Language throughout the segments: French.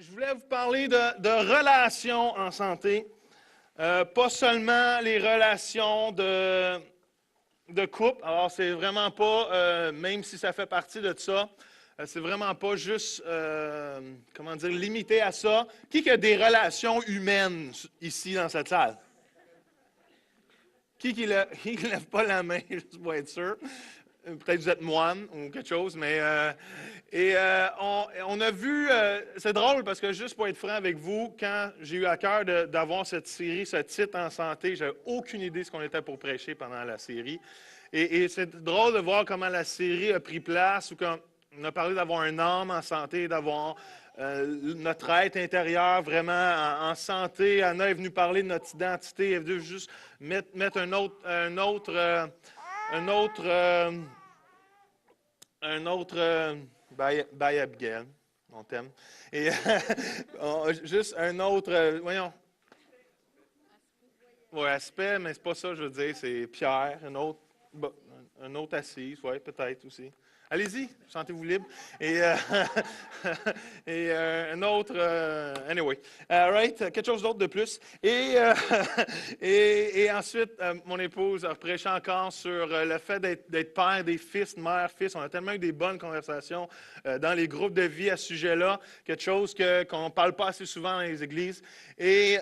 Je voulais vous parler de relations en santé. Pas seulement les relations de couple. Alors, c'est vraiment pas, même si ça fait partie de ça, c'est vraiment pas juste, comment dire, limité à ça. Qui a des relations humaines ici dans cette salle? Qui lève pas la main, juste pour être sûr? Peut-être que vous êtes moine ou quelque chose, mais on a vu, c'est drôle parce que juste pour être franc avec vous, quand j'ai eu à cœur d'avoir cette série, ce titre en santé, j'avais aucune idée de ce qu'on était pour prêcher pendant la série. Et c'est drôle de voir comment la série a pris place, ou quand on a parlé d'avoir un âme en santé, d'avoir notre être intérieur vraiment en santé. Anna est venue parler de notre identité, elle est venue juste mettre un autre, bye Abigail, on t'aime. Et juste un autre, voyons. Oui, aspect, mais c'est pas ça, je veux dire, c'est Pierre, un autre assise, oui, peut-être aussi. Allez-y, sentez-vous libre. Et, un autre, anyway, right, quelque chose d'autre de plus. Et ensuite, mon épouse a prêché encore sur le fait d'être père des fils, mère, fils. On a tellement eu des bonnes conversations dans les groupes de vie à ce sujet-là, quelque chose qu'on ne parle pas assez souvent dans les églises. Et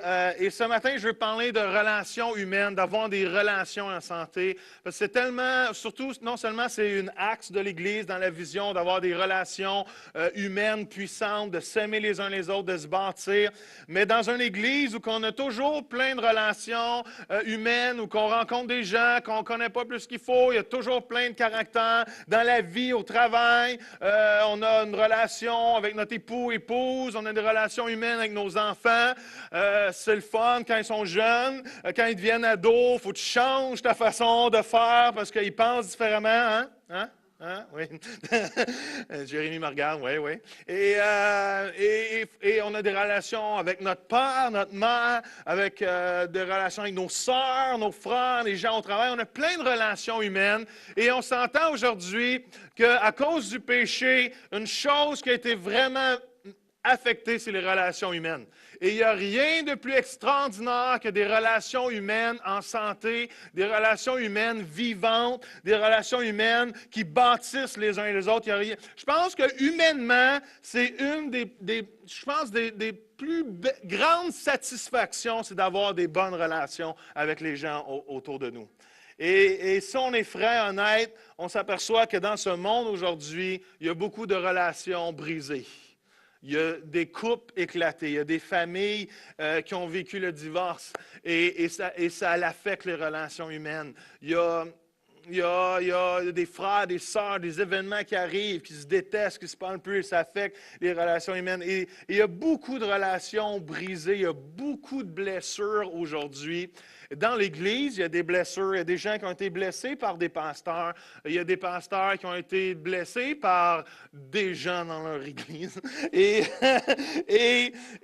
ce matin, je veux parler de relations humaines, d'avoir des relations en santé. Parce que c'est tellement, surtout, non seulement c'est une axe de l'Église dans la vision d'avoir des relations humaines puissantes, de s'aimer les uns les autres, de se bâtir, mais dans une Église où on a toujours plein de relations humaines, où qu'on rencontre des gens qu'on ne connaît pas plus qu'il faut, il y a toujours plein de caractères dans la vie, au travail. On a une relation avec notre époux, épouse, on a des relations humaines avec nos enfants. C'est le fun quand ils sont jeunes, quand ils deviennent ados, il faut que tu changes ta façon de faire parce qu'ils pensent différemment, hein? Hein? Hein? Oui. Jérémy me regarde, oui, oui. Et on a des relations avec notre père, notre mère, avec des relations avec nos sœurs, nos frères, les gens au travail. On a plein de relations humaines. Et on s'entend aujourd'hui qu'à cause du péché, une chose qui a été vraiment affectée, c'est les relations humaines. Et il n'y a rien de plus extraordinaire que des relations humaines en santé, des relations humaines vivantes, des relations humaines qui bâtissent les uns et les autres. Je pense que humainement, c'est une des plus grandes satisfactions, c'est d'avoir des bonnes relations avec les gens autour de nous. Et si on est franc, honnête, on s'aperçoit que dans ce monde aujourd'hui, il y a beaucoup de relations brisées. Il y a des couples éclatés, il y a des familles qui ont vécu le divorce et ça affecte les relations humaines. Il y a des frères, des sœurs, des événements qui arrivent, qui se détestent, qui se parlent plus, et ça affecte les relations humaines. Et il y a beaucoup de relations brisées, il y a beaucoup de blessures aujourd'hui. Dans l'Église, il y a des blessures, il y a des gens qui ont été blessés par des pasteurs, il y a des pasteurs qui ont été blessés par des gens dans leur Église. Et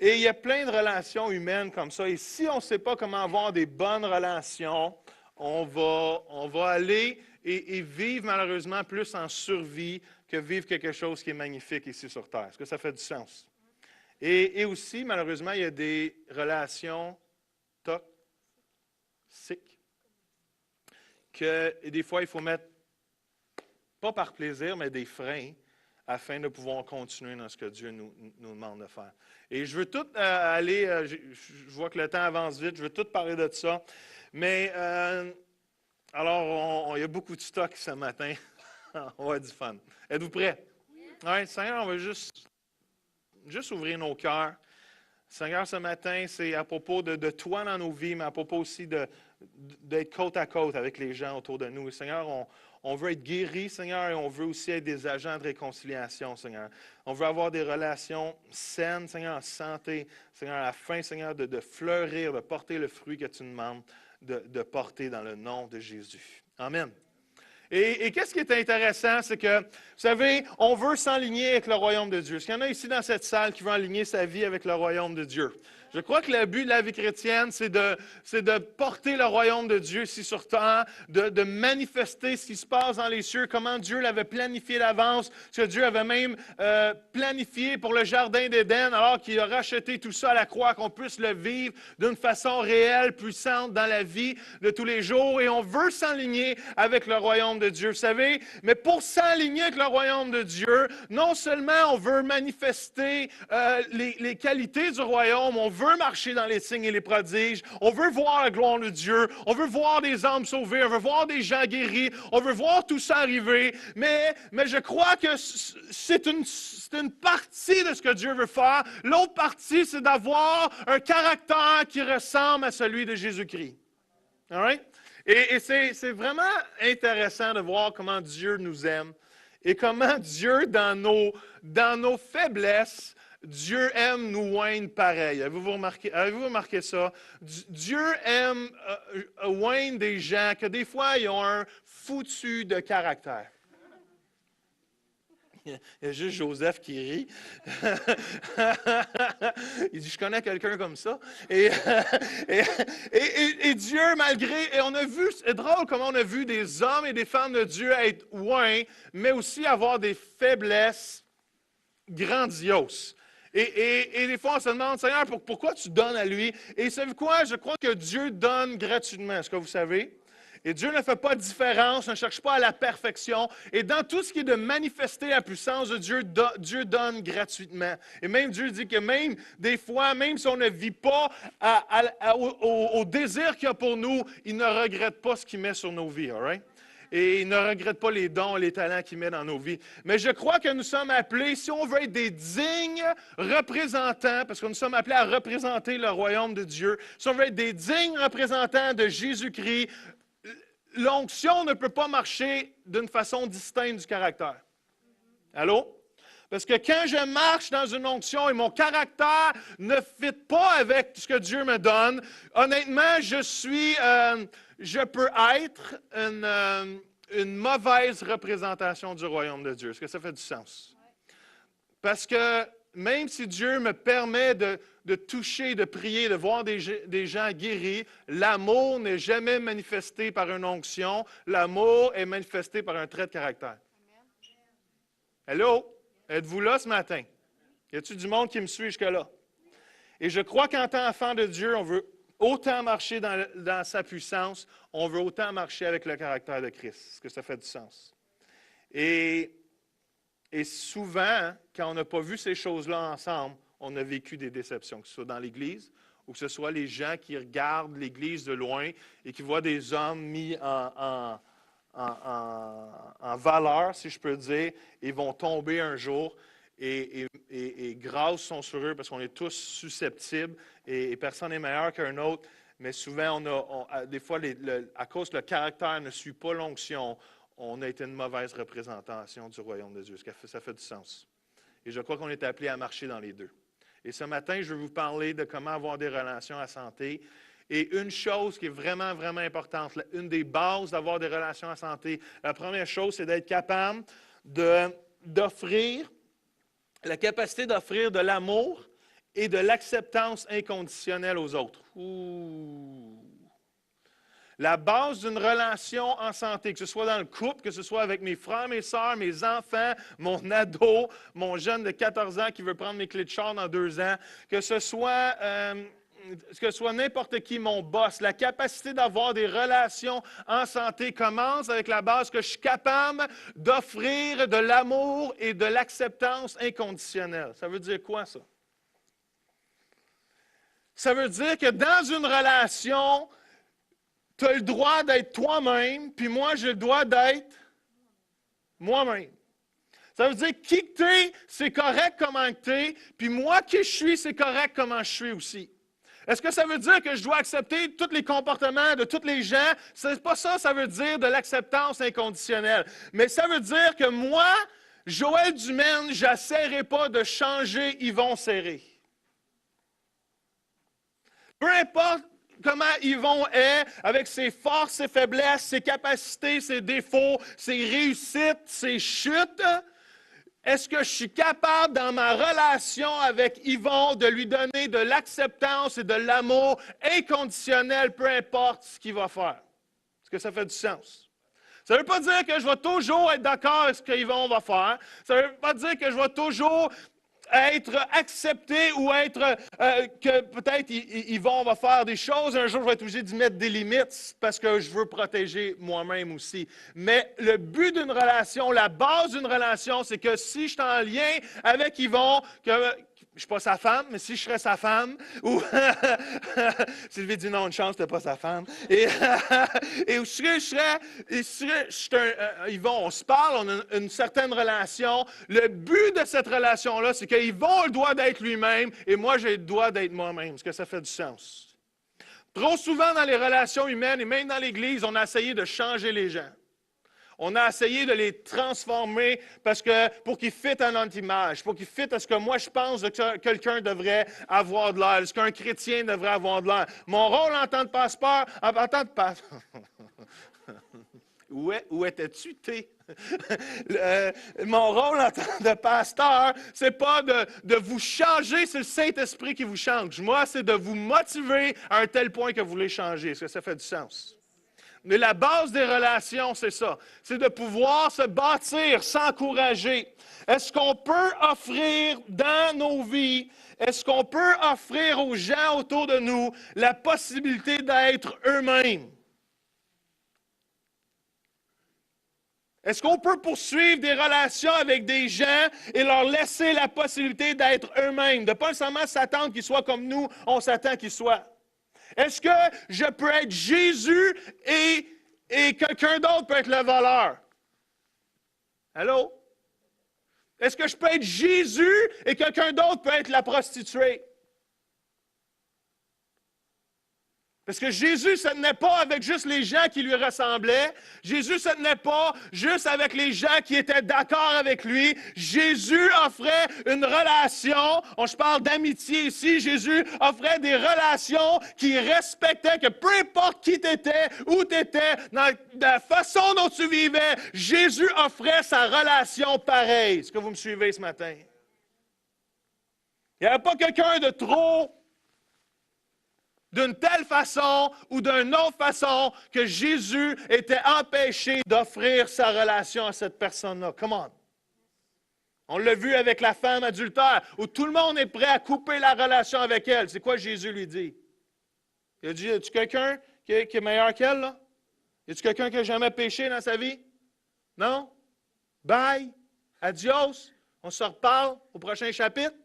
il y a plein de relations humaines comme ça. Et si on ne sait pas comment avoir des bonnes relations, on va aller et vivre malheureusement plus en survie que vivre quelque chose qui est magnifique ici sur Terre. Est-ce que ça fait du sens? Et aussi, malheureusement, il y a des relations toxiques que des fois, il faut mettre, pas par plaisir, mais des freins afin de pouvoir continuer dans ce que Dieu nous demande de faire. Et je veux tout aller, je vois que le temps avance vite, je veux tout parler de ça. Mais, alors, il y a beaucoup de stock ce matin. On va avoir du fun. Êtes-vous prêts? Oui, Seigneur, on va juste ouvrir nos cœurs. Seigneur, ce matin, c'est à propos de toi dans nos vies, mais à propos aussi d'être côte à côte avec les gens autour de nous. Seigneur, on veut être guéris, Seigneur, et on veut aussi être des agents de réconciliation, Seigneur. On veut avoir des relations saines, Seigneur, en santé, Seigneur, à la fin, Seigneur, de fleurir, de porter le fruit que tu nous demandes de porter dans le nom de Jésus. Amen. Et qu'est-ce qui est intéressant, c'est que, vous savez, on veut s'aligner avec le royaume de Dieu. Est-ce qu'il y en a ici dans cette salle qui veut aligner sa vie avec le royaume de Dieu? Je crois que le but de la vie chrétienne, c'est de porter le royaume de Dieu ici sur terre, de manifester ce qui se passe dans les cieux, comment Dieu l'avait planifié d'avance, ce que Dieu avait même planifié pour le jardin d'Éden, alors qu'il a racheté tout ça à la croix, qu'on puisse le vivre d'une façon réelle, puissante dans la vie de tous les jours. Et on veut s'aligner avec le royaume de Dieu, vous savez. Mais pour s'aligner avec le royaume de Dieu, non seulement on veut manifester les qualités du royaume, on veut marcher dans les signes et les prodiges, on veut voir la gloire de Dieu, on veut voir des âmes sauvées, on veut voir des gens guéris, on veut voir tout ça arriver, mais je crois que c'est une partie de ce que Dieu veut faire. L'autre partie, c'est d'avoir un caractère qui ressemble à celui de Jésus-Christ. All right? Et c'est vraiment intéressant de voir comment Dieu nous aime et comment Dieu, dans nos faiblesses, Dieu aime nous oindre pareil. Avez-vous remarqué ça? Dieu aime oindre des gens que des fois, ils ont un foutu de caractère. Il y a juste Joseph qui rit. Il dit, je connais quelqu'un comme ça. Et Dieu, malgré... Et on a vu, c'est drôle comment on a vu des hommes et des femmes de Dieu être oints, mais aussi avoir des faiblesses grandioses. Et des fois, on se demande, Seigneur, pourquoi tu donnes à lui? Et savez quoi? Je crois que Dieu donne gratuitement. Est-ce que vous savez? Et Dieu ne fait pas de différence, ne cherche pas à la perfection. Et dans tout ce qui est de manifester la puissance de Dieu, Dieu donne gratuitement. Et même Dieu dit que même des fois, même si on ne vit pas au désir qu'il a pour nous, il ne regrette pas ce qu'il met sur nos vies. All right? Et il ne regrette pas les dons, les talents qu'il met dans nos vies. Mais je crois que nous sommes appelés, si on veut être des dignes représentants, parce que nous sommes appelés à représenter le royaume de Dieu, si on veut être des dignes représentants de Jésus-Christ, l'onction ne peut pas marcher d'une façon distincte du caractère. Allô? Parce que quand je marche dans une onction et mon caractère ne fit pas avec ce que Dieu me donne, honnêtement, je peux être une mauvaise représentation du royaume de Dieu. Est-ce que ça fait du sens? Parce que même si Dieu me permet de toucher, de prier, de voir des gens guéris, l'amour n'est jamais manifesté par une onction. L'amour est manifesté par un trait de caractère. Allô? Êtes-vous là ce matin? Y a-t-il du monde qui me suit jusque-là? Et je crois qu'en tant qu'enfant de Dieu, on veut autant marcher dans sa puissance, on veut autant marcher avec le caractère de Christ. Est-ce que ça fait du sens? Et souvent, quand on n'a pas vu ces choses-là ensemble, on a vécu des déceptions, que ce soit dans l'Église ou que ce soit les gens qui regardent l'Église de loin et qui voient des hommes mis en valeur, si je peux dire, et vont tomber un jour. Et grâce sont sur eux parce qu'on est tous susceptibles et personne n'est meilleur qu'un autre. Mais souvent, des fois, à cause que le caractère ne suit pas l'onction, on a été une mauvaise représentation du royaume de Dieu. Ça fait du sens. Et je crois qu'on est appelé à marcher dans les deux. Et ce matin, je vais vous parler de comment avoir des relations à santé. Et une chose qui est vraiment, vraiment importante, une des bases d'avoir des relations à santé, la première chose, c'est d'être capable d'offrir, la capacité d'offrir de l'amour et de l'acceptance inconditionnelle aux autres. Ouh. La base d'une relation en santé, que ce soit dans le couple, que ce soit avec mes frères, mes sœurs, mes enfants, mon ado, mon jeune de 14 ans qui veut prendre mes clés de char dans 2 ans, que ce soit n'importe qui, mon boss, la capacité d'avoir des relations en santé commence avec la base que je suis capable d'offrir de l'amour et de l'acceptance inconditionnelle. Ça veut dire quoi, ça? Ça veut dire que dans une relation, tu as le droit d'être toi-même, puis moi, j'ai le droit d'être moi-même. Ça veut dire qui que tu es, c'est correct comment tu es, puis moi qui je suis, c'est correct comment je suis aussi. Est-ce que ça veut dire que je dois accepter tous les comportements de tous les gens? C'est pas ça, ça veut dire de l'acceptance inconditionnelle. Mais ça veut dire que moi, Joël Dumaine, je n'essaierai pas de changer Yvon Serré. Peu importe comment Yvon est, avec ses forces, ses faiblesses, ses capacités, ses défauts, ses réussites, ses chutes, Est-ce que je suis capable, dans ma relation avec Yvon, de lui donner de l'acceptance et de l'amour inconditionnel, peu importe ce qu'il va faire? Est-ce que ça fait du sens? Ça ne veut pas dire que je vais toujours être d'accord avec ce qu'Yvon va faire. Ça ne veut pas dire que je vais toujours être accepté ou être que peut-être Yvon va faire des choses. Un jour, je vais être obligé d'y mettre des limites parce que je veux protéger moi-même aussi. Mais le but d'une relation, la base d'une relation, c'est que si je suis en lien avec Yvon, que je ne suis pas sa femme, mais si je serais sa femme, ou Sylvie dit non, une chance, tu n'es pas sa femme. Et Yvon, on se parle, on a une certaine relation. Le but de cette relation-là, c'est que Yvon a le droit d'être lui-même et moi, j'ai le droit d'être moi-même. Est-ce que ça fait du sens? Trop souvent dans les relations humaines et même dans l'Église, on a essayé de changer les gens. On a essayé de les transformer pour qu'ils fitent à notre image, pour qu'ils fitent à ce que moi je pense que quelqu'un devrait avoir de l'air, ce qu'un chrétien devrait avoir de l'air. Mon rôle en tant que pasteur, où étais-tu, T? Mon rôle en tant que pasteur, c'est pas de vous changer, c'est le Saint-Esprit qui vous change. Moi, c'est de vous motiver à un tel point que vous voulez changer. Est-ce que ça fait du sens? Mais la base des relations, c'est ça. C'est de pouvoir se bâtir, s'encourager. Est-ce qu'on peut offrir dans nos vies, est-ce qu'on peut offrir aux gens autour de nous la possibilité d'être eux-mêmes? Est-ce qu'on peut poursuivre des relations avec des gens et leur laisser la possibilité d'être eux-mêmes, de ne pas seulement s'attendre qu'ils soient comme nous, on s'attend qu'ils soient? Est-ce que je peux être Jésus et quelqu'un d'autre peut être le voleur? Allô? Est-ce que je peux être Jésus et quelqu'un d'autre peut être la prostituée? Parce que Jésus, ce n'est pas avec juste les gens qui lui ressemblaient. Jésus, ce n'est pas juste avec les gens qui étaient d'accord avec lui. Jésus offrait une relation. Je parle d'amitié ici. Jésus offrait des relations qui respectaient que peu importe qui tu étais, où tu étais, dans la façon dont tu vivais, Jésus offrait sa relation pareille. Est-ce que vous me suivez ce matin? Il n'y avait pas quelqu'un de trop d'une telle façon ou d'une autre façon que Jésus était empêché d'offrir sa relation à cette personne-là. Come on. On l'a vu avec la femme adultère, où tout le monde est prêt à couper la relation avec elle. C'est quoi Jésus lui dit? Il a dit, y a-tu quelqu'un qui est meilleur qu'elle, là? Y a-tu quelqu'un qui n'a jamais péché dans sa vie? Non? Bye. Adios. On se reparle au prochain chapitre.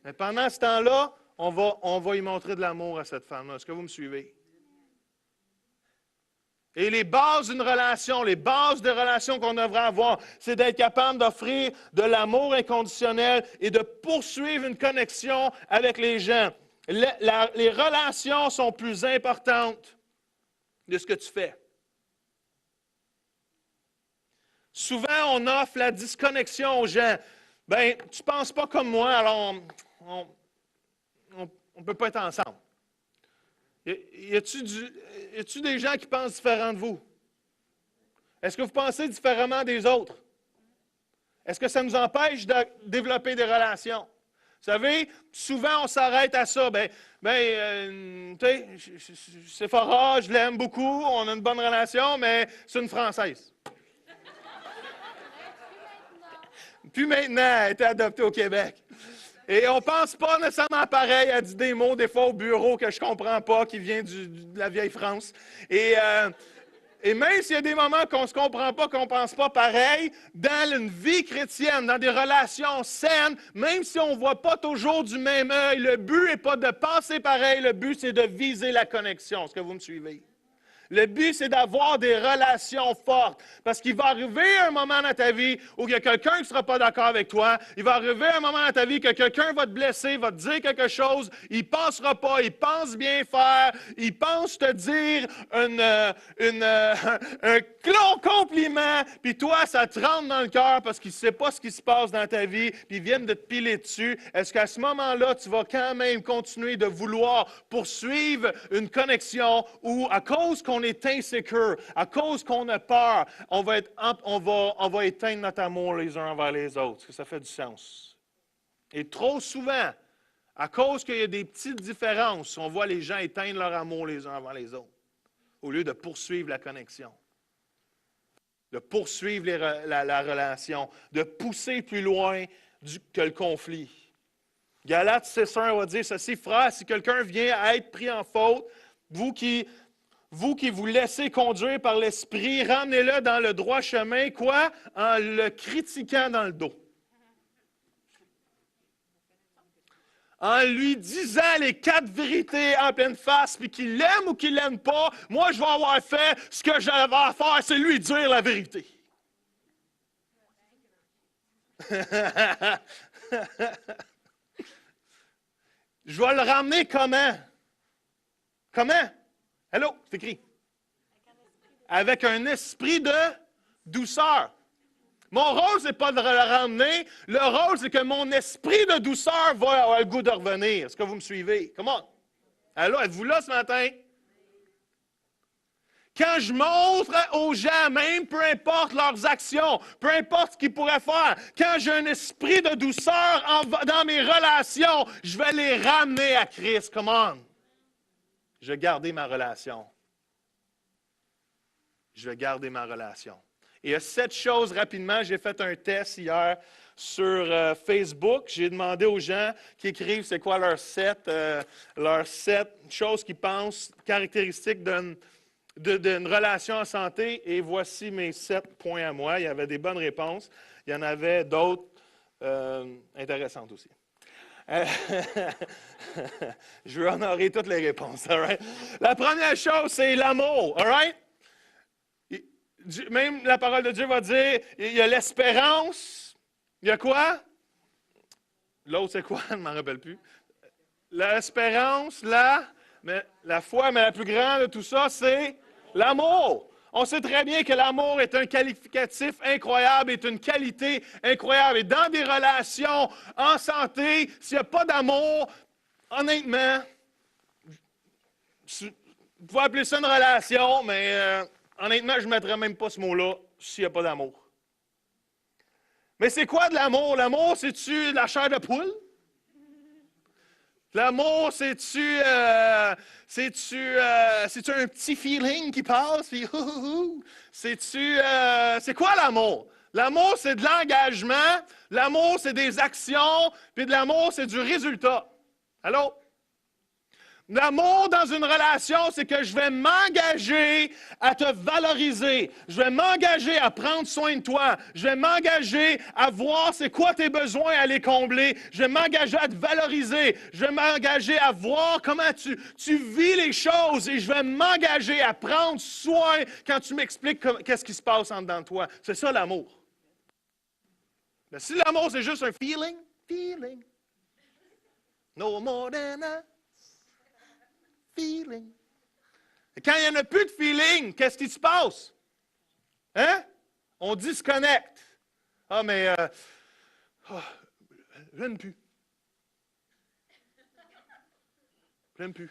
Mais pendant ce temps-là, on va y montrer de l'amour à cette femme-là. Est-ce que vous me suivez? Et les bases d'une relation, les bases de relations qu'on devrait avoir, c'est d'être capable d'offrir de l'amour inconditionnel et de poursuivre une connexion avec les gens. Les relations sont plus importantes de ce que tu fais. Souvent, on offre la disconnexion aux gens. Bien, tu ne penses pas comme moi, alors on ne peut pas être ensemble. Y a-t-il des gens qui pensent différent de vous? Est-ce que vous pensez différemment des autres? Est-ce que ça nous empêche de développer des relations? Vous savez, souvent on s'arrête à ça. Tu sais, Sephora, je l'aime beaucoup, on a une bonne relation, mais c'est une Française. Puis maintenant, elle a été adoptée au Québec. Et on ne pense pas nécessairement pareil. Elle dit des mots, des fois, au bureau que je ne comprends pas, qui viennent de la vieille France. Et même s'il y a des moments qu'on ne se comprend pas, qu'on ne pense pas pareil, dans une vie chrétienne, dans des relations saines, même si on ne voit pas toujours du même œil, le but n'est pas de penser pareil, le but, c'est de viser la connexion. Est-ce que vous me suivez? Le but, c'est d'avoir des relations fortes. Parce qu'il va arriver un moment dans ta vie où il y a quelqu'un qui ne sera pas d'accord avec toi. Il va arriver un moment dans ta vie que quelqu'un va te blesser, va te dire quelque chose. Il ne pensera pas, il pense bien faire. Il pense te dire un compliment. Puis toi, ça te rentre dans le cœur parce qu'il ne sait pas ce qui se passe dans ta vie. Puis ils viennent de te piler dessus. Est-ce qu'à ce moment-là, tu vas quand même continuer de vouloir poursuivre une connexion ou à cause qu'on qu'on est insécure, à cause qu'on a peur, on va éteindre notre amour les uns envers les autres. Est-ce que ça fait du sens? Et trop souvent, à cause qu'il y a des petites différences, on voit les gens éteindre leur amour les uns envers les autres, au lieu de poursuivre la connexion, de poursuivre la relation, de pousser plus loin que le conflit. Galates 6.1 va dire ceci, frères, si quelqu'un vient à être pris en faute, vous qui vous laissez conduire par l'Esprit, ramenez-le dans le droit chemin, quoi? En le critiquant dans le dos. En lui disant les 4 vérités en pleine face, puis qu'il l'aime ou qu'il ne l'aime pas, moi, je vais avoir fait ce que j'avais à faire, c'est lui dire la vérité. Je vais le ramener comment? Comment? Hello, c'est écrit. Avec un esprit de douceur. Mon rôle, ce n'est pas de le ramener. Le rôle, c'est que mon esprit de douceur va avoir le goût de revenir. Est-ce que vous me suivez? Comment? Allô, êtes-vous là ce matin? Quand je montre aux gens, même peu importe leurs actions, peu importe ce qu'ils pourraient faire, quand j'ai un esprit de douceur dans mes relations, je vais les ramener à Christ. Come on. Je vais garder ma relation. Je vais garder ma relation. Et il y a 7 choses rapidement. J'ai fait un test hier sur Facebook. J'ai demandé aux gens qui écrivent c'est quoi leurs 7 choses qu'ils pensent caractéristiques d'une relation en santé. Et voici mes 7 points à moi. Il y avait des bonnes réponses. Il y en avait d'autres intéressantes aussi. Je veux honorer toutes les réponses. All right? La première chose, c'est l'amour. All right? Même la parole de Dieu va dire, il y a l'espérance. Il y a quoi? L'autre, c'est quoi? Je ne m'en rappelle plus. L'espérance, la foi, mais la plus grande de tout ça, c'est l'amour. On sait très bien que l'amour est un qualificatif incroyable, est une qualité incroyable. Et dans des relations en santé, s'il n'y a pas d'amour, honnêtement, vous pouvez appeler ça une relation, mais honnêtement, je ne mettrais même pas ce mot-là s'il n'y a pas d'amour. Mais c'est quoi de l'amour? L'amour, c'est-tu de la chair de poule? L'amour, c'est-tu un petit feeling qui passe? Puis, c'est quoi l'amour? L'amour, c'est de l'engagement. L'amour, c'est des actions. Puis de l'amour, c'est du résultat. Allô? L'amour dans une relation, c'est que je vais m'engager à te valoriser. Je vais m'engager à prendre soin de toi. Je vais m'engager à voir c'est quoi tes besoins à les combler. Je vais m'engager à te valoriser. Je vais m'engager à voir comment tu vis les choses et je vais m'engager à prendre soin quand tu m'expliques qu'est-ce qui se passe en dedans de toi. C'est ça l'amour. Mais si l'amour, c'est juste un feeling, no more than a feeling. Et quand il n'y en a plus de feeling, qu'est-ce qui se passe? Hein? On disconnecte. Ah, mais je n'aime plus. Je n'aime plus.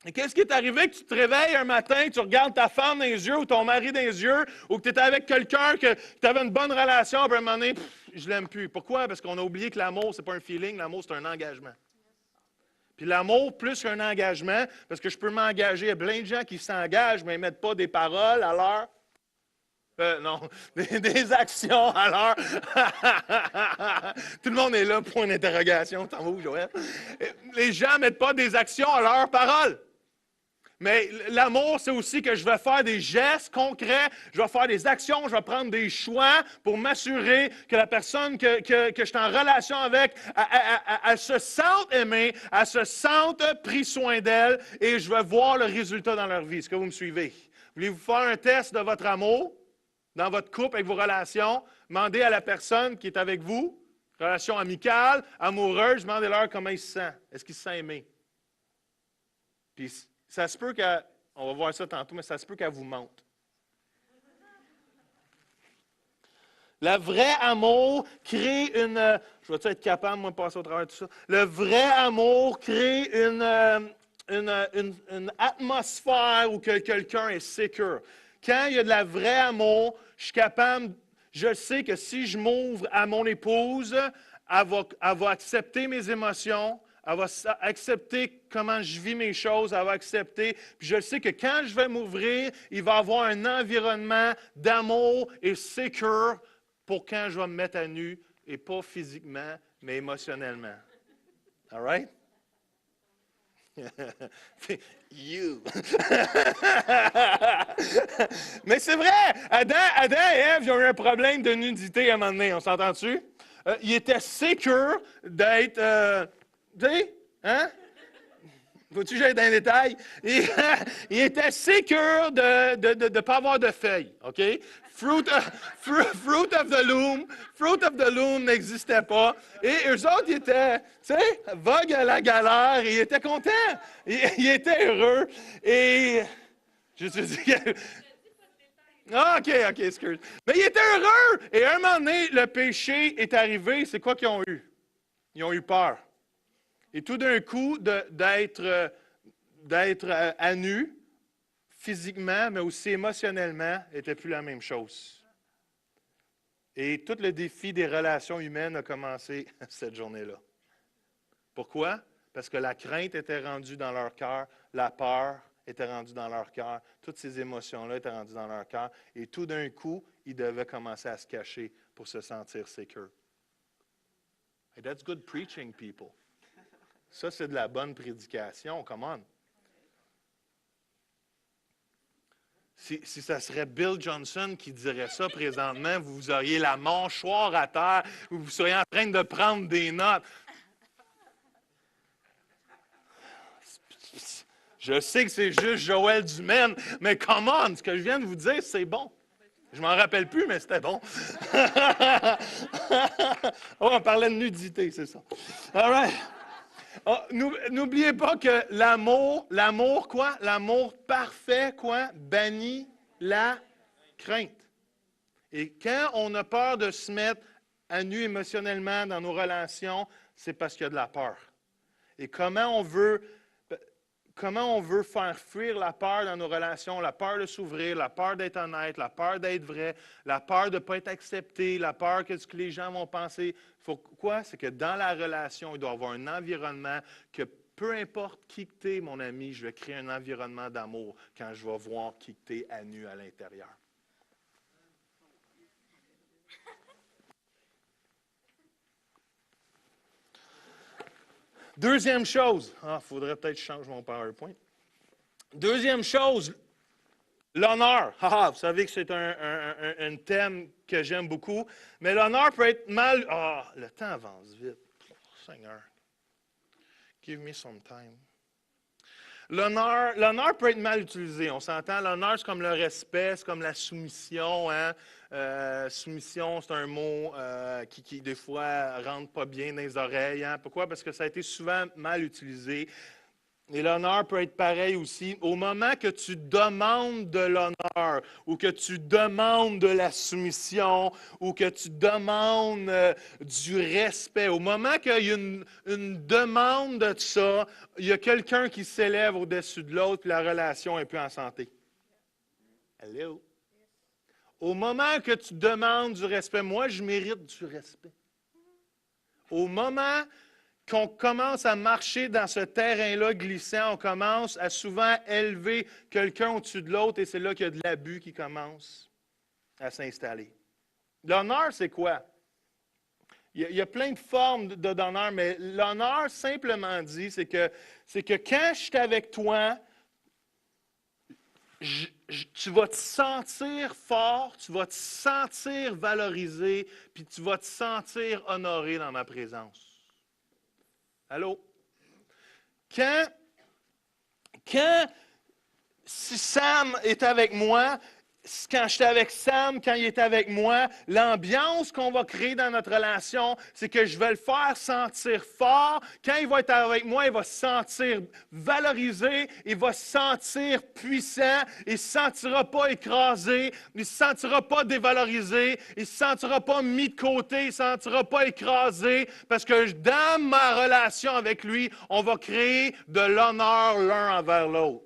Et qu'est-ce qui est arrivé que tu te réveilles un matin, tu regardes ta femme dans les yeux ou ton mari dans les yeux, ou que tu étais avec quelqu'un, que tu avais une bonne relation, puis à un moment donné, je l'aime plus. Pourquoi? Parce qu'on a oublié que l'amour, ce n'est pas un feeling, l'amour, c'est un engagement. Puis l'amour, plus qu'un engagement, parce que je peux m'engager. Il y a plein de gens qui s'engagent, mais ils ne mettent pas des paroles à l'heure. Non, des actions à l'heure. Tout le monde est là, point d'interrogation. T'en vas où, Joël? Les gens ne mettent pas des actions à leurs paroles. Mais l'amour, c'est aussi que je vais faire des gestes concrets, je vais faire des actions, je vais prendre des choix pour m'assurer que la personne que je suis en relation avec, elle se sente aimée, elle se sente pris soin d'elle et je vais voir le résultat dans leur vie. Est-ce que vous me suivez? Voulez-vous faire un test de votre amour dans votre couple, avec vos relations? Demandez à la personne qui est avec vous, relation amicale, amoureuse, demandez-leur comment il se sent. Est-ce qu'il se sent aimé? Puis, ça se peut qu'elle, on va voir ça tantôt, mais ça se peut qu'elle vous mente. Le vrai amour crée une... Je vais-tu être capable, moi, de passer au travers de tout ça? Le vrai amour crée une atmosphère où quelqu'un est secure. Quand il y a de la vraie amour, je sais que si je m'ouvre à mon épouse, elle va accepter mes émotions, elle va accepter comment je vis mes choses, elle va accepter. Puis je sais que quand je vais m'ouvrir, il va y avoir un environnement d'amour et secure pour quand je vais me mettre à nu, et pas physiquement, mais émotionnellement. All right? You. Mais c'est vrai, Adam et Ève, ils ont eu un problème de nudité à un moment donné, on s'entend-tu? Ils étaient secure d'être... tu sais, hein? Faut-tu que j'aille dans les détails? Il était secure de ne pas avoir de feuilles, OK? Fruit of the loom n'existait pas. Et eux autres, ils étaient, tu sais, vogue à la galère, et ils étaient contents. Ils étaient heureux. Et, je te dis... Ah, OK, excuse. Mais ils étaient heureux. Et à un moment donné, le péché est arrivé. C'est quoi qu'ils ont eu? Ils ont eu peur. Et tout d'un coup, d'être à nu, physiquement, mais aussi émotionnellement, n'était plus la même chose. Et tout le défi des relations humaines a commencé cette journée-là. Pourquoi? Parce que la crainte était rendue dans leur cœur, la peur était rendue dans leur cœur, toutes ces émotions-là étaient rendues dans leur cœur, et tout d'un coup, ils devaient commencer à se cacher pour se sentir secure. Hey, that's good preaching, people. Ça, c'est de la bonne prédication. Come on. Si ça serait Bill Johnson qui dirait ça présentement, vous auriez la mâchoire à terre, vous seriez en train de prendre des notes. Je sais que c'est juste Joël Dumaine, mais come on, ce que je viens de vous dire, c'est bon. Je m'en rappelle plus, mais c'était bon. Oh, on parlait de nudité, c'est ça. All right. Oh, n'oubliez pas que l'amour quoi? L'amour parfait, quoi? Bannit la crainte. Et quand on a peur de se mettre à nu émotionnellement dans nos relations, c'est parce qu'il y a de la peur. Et comment on veut faire fuir la peur dans nos relations, la peur de s'ouvrir, la peur d'être honnête, la peur d'être vrai, la peur de ne pas être accepté, la peur que ce que les gens vont penser. Quoi? C'est que dans la relation, il doit y avoir un environnement que peu importe qui que tu es, mon ami, je vais créer un environnement d'amour quand je vais voir qui que tu es à nu à l'intérieur. Deuxième chose, faudrait peut-être que je change mon PowerPoint. Deuxième chose, l'honneur. Vous savez que c'est un thème que j'aime beaucoup, mais l'honneur peut être mal... le temps avance vite. Oh, Seigneur, give me some time. L'honneur peut être mal utilisé, on s'entend. L'honneur, c'est comme le respect, c'est comme la soumission. Hein? Soumission, c'est un mot qui, des fois, rentre pas bien dans les oreilles. Hein? Pourquoi? Parce que ça a été souvent mal utilisé. Et l'honneur peut être pareil aussi. Au moment que tu demandes de l'honneur, ou que tu demandes de la soumission, ou que tu demandes du respect, au moment qu'il y a une demande de ça, il y a quelqu'un qui s'élève au-dessus de l'autre, puis la relation est plus en santé. Hello? Au moment que tu demandes du respect, moi, je mérite du respect. Au moment qu'on commence à marcher dans ce terrain-là glissant, on commence à souvent élever quelqu'un au-dessus de l'autre, et c'est là qu'il y a de l'abus qui commence à s'installer. L'honneur, c'est quoi? Il y a plein de formes d'honneur, mais l'honneur, simplement dit, c'est que quand je suis avec toi, tu vas te sentir fort, tu vas te sentir valorisé, puis tu vas te sentir honoré dans ma présence. Allô? Si Sam est avec moi, quand j'étais avec Sam, quand il était avec moi, l'ambiance qu'on va créer dans notre relation, c'est que je vais le faire sentir fort. Quand il va être avec moi, il va se sentir valorisé, il va se sentir puissant, il ne se sentira pas écrasé, il ne se sentira pas dévalorisé, il ne se sentira pas mis de côté, il ne se sentira pas écrasé, parce que dans ma relation avec lui, on va créer de l'honneur l'un envers l'autre.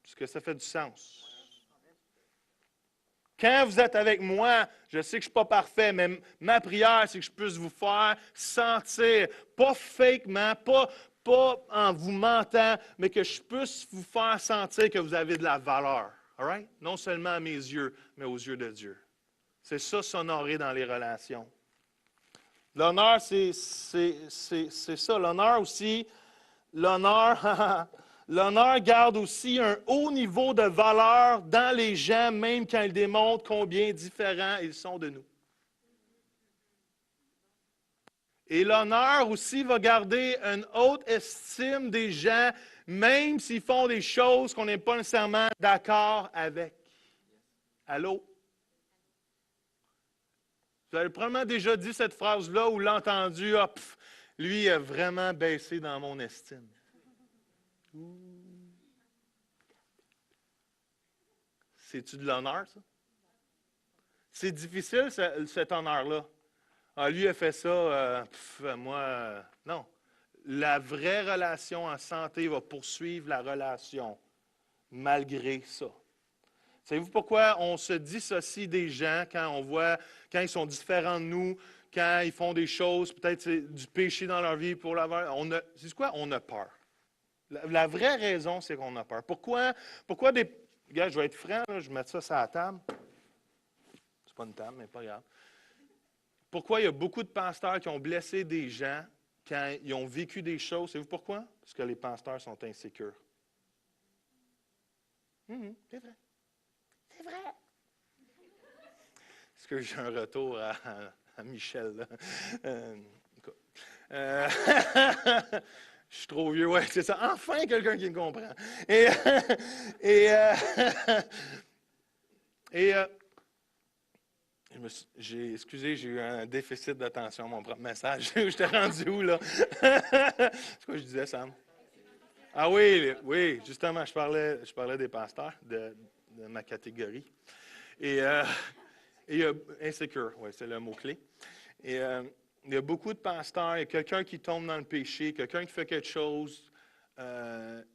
Est-ce que ça fait du sens? Quand vous êtes avec moi, je sais que je ne suis pas parfait, mais ma prière, c'est que je puisse vous faire sentir, pas fakement, pas en vous mentant, mais que je puisse vous faire sentir que vous avez de la valeur. All right? Non seulement à mes yeux, mais aux yeux de Dieu. C'est ça, s'honorer dans les relations. L'honneur, c'est ça. L'honneur aussi, l'honneur garde aussi un haut niveau de valeur dans les gens, même quand ils démontrent combien différents ils sont de nous. Et l'honneur aussi va garder une haute estime des gens, même s'ils font des choses qu'on n'est pas nécessairement d'accord avec. Allô? Vous avez probablement déjà dit cette phrase-là ou l'entendu, ah, lui il a vraiment baissé dans mon estime. C'est-tu de l'honneur, ça? C'est difficile, cet honneur-là. Ah, lui a fait ça, moi, non. La vraie relation en santé va poursuivre la relation, malgré ça. Savez-vous pourquoi on se dissocie des gens quand ils sont différents de nous, quand ils font des choses, peut-être c'est du péché dans leur vie pour l'avoir. C'est quoi? On a peur. La vraie raison, c'est qu'on a peur. Pourquoi des... Regarde, je vais être franc, là, je vais mettre ça sur la table. C'est pas une table, mais pas grave. Pourquoi il y a beaucoup de pasteurs qui ont blessé des gens quand ils ont vécu des choses? Savez-vous pourquoi? Parce que les pasteurs sont insécures. C'est vrai. C'est vrai. Est-ce que j'ai un retour à Michel, là? Je suis trop vieux, ouais, c'est ça. Enfin, quelqu'un qui me comprend. Excusez, j'ai eu un déficit d'attention à mon propre message. J'étais rendu où, là? C'est quoi je disais, Sam? Ah oui, justement, je parlais des pasteurs de ma catégorie. Et insécure, oui, c'est le mot-clé. Et il y a beaucoup de pasteurs, il y a quelqu'un qui tombe dans le péché, quelqu'un qui fait quelque chose,